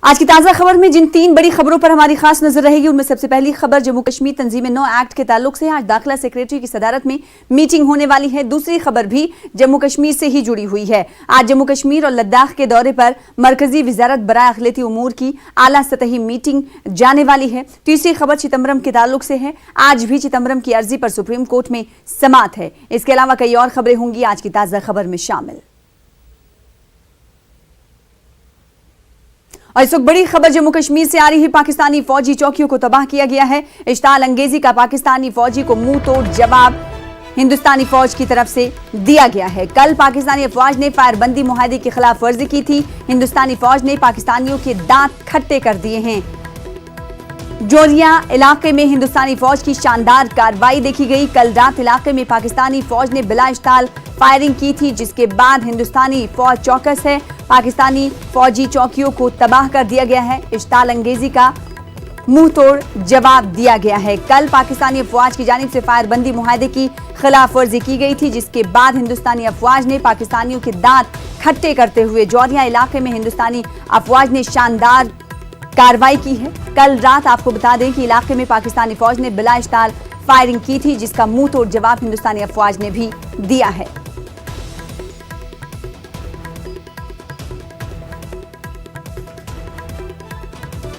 आज की ताजा खबर में जिन 3 बड़ी खबरों पर हमारी खास नजर रहेगी उनमें सबसे पहली खबर जम्मू कश्मीर तंजीम नौ एक्ट के ताल्लुक से आज दाखिला सेक्रेटरी की सदारत में मीटिंग होने वाली है। दूसरी खबर भी जम्मू कश्मीर से ही जुड़ी हुई है। आज जम्मू कश्मीर और लद्दाख के दौरे पर मरकजी वजारत बराए अक़लियती उमूर की आला सतही मीटिंग जाने वाली है। तीसरी खबर चिदम्बरम के ताल्लुक से है। आज भी चिदम्बरम की अर्जी पर सुप्रीम कोर्ट में समाअत है। इसके अलावा कई और खबरें होंगी आज की ताजा खबर में शामिल। और इस वक्त बड़ी खबर जम्मू कश्मीर से आ रही है। पाकिस्तानी फौजी चौकियों को तबाह किया गया है। इश्ताल अंगेजी का पाकिस्तानी फौजी को मुंह तोड़ जवाब हिंदुस्तानी फौज की तरफ से दिया गया है। कल पाकिस्तानी अफवाज ने फायरबंदी मुआहदे की खिलाफ वर्जी की थी। हिंदुस्तानी फौज ने पाकिस्तानियों के दांत खट्टे कर दिए हैं। जोरिया इलाके में हिंदुस्तानी फौज की शानदार कार्रवाई देखी गई। कल रात इलाके में पाकिस्तानी फौज ने बिला इश्ताल फायरिंग की थी, जिसके बाद हिंदुस्तानी फौज चौकस है। पाकिस्तानी फौजी चौकियों को तबाह कर दिया गया है। इश्ताल अंगेजी का मुंह तोड़ जवाब दिया गया है। कल पाकिस्तानी अफवाज की जानिब से फायरबंदी मुआहदे की खिलाफ वर्जी की गई थी, जिसके बाद हिंदुस्तानी अफवाज ने पाकिस्तानियों के दांत खट्टे करते हुए जोरिया इलाके में हिंदुस्तानी अफवाज ने शानदार कार्रवाई की है। कल रात आपको बता दें कि इलाके में पाकिस्तानी फौज ने बिला इश्ताल फायरिंग की थी, जिसका मुंह तोड़ जवाब हिंदुस्तानी अफवाज ने भी दिया है।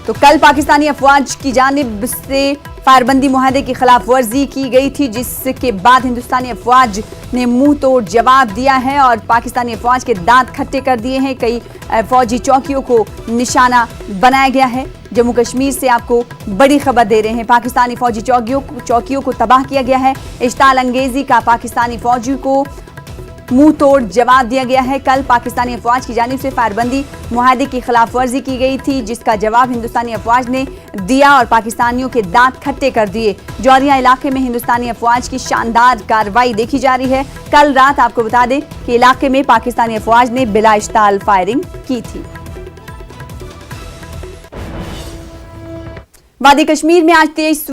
तो कल पाकिस्तानी अफवाज की जानिब से फायरबंदी मुआहदे की खिलाफ वर्जी की गई थी, जिसके बाद हिंदुस्तानी अफवाज ने मुंह तोड़ जवाब दिया है और पाकिस्तानी अफवाज के दांत खट्टे कर दिए हैं। कई फौजी चौकियों को निशाना बनाया गया है। जम्मू कश्मीर से आपको बड़ी खबर दे रहे हैं। पाकिस्तानी फौजी चौकियों को तबाह किया गया है। इश्ताल अंगेजी का पाकिस्तानी फौजी को मुंह तोड़ जवाब दिया गया है। कल पाकिस्तानी अफवाज की जानिब से फायरबंदी मुआहदे की खिलाफ वर्जी की गई थी, जिसका जवाब हिंदुस्तानी अफवाज ने दिया और पाकिस्तानियों के दांत खट्टे कर दिए। जोरिया इलाके में हिंदुस्तानी अफवाज की शानदार कार्रवाई देखी जा रही है। कल रात आपको बता दें कि इलाके में पाकिस्तानी अफवाज ने बिला इश्ताल फायरिंग की थी। वादी कश्मीर में आज तेज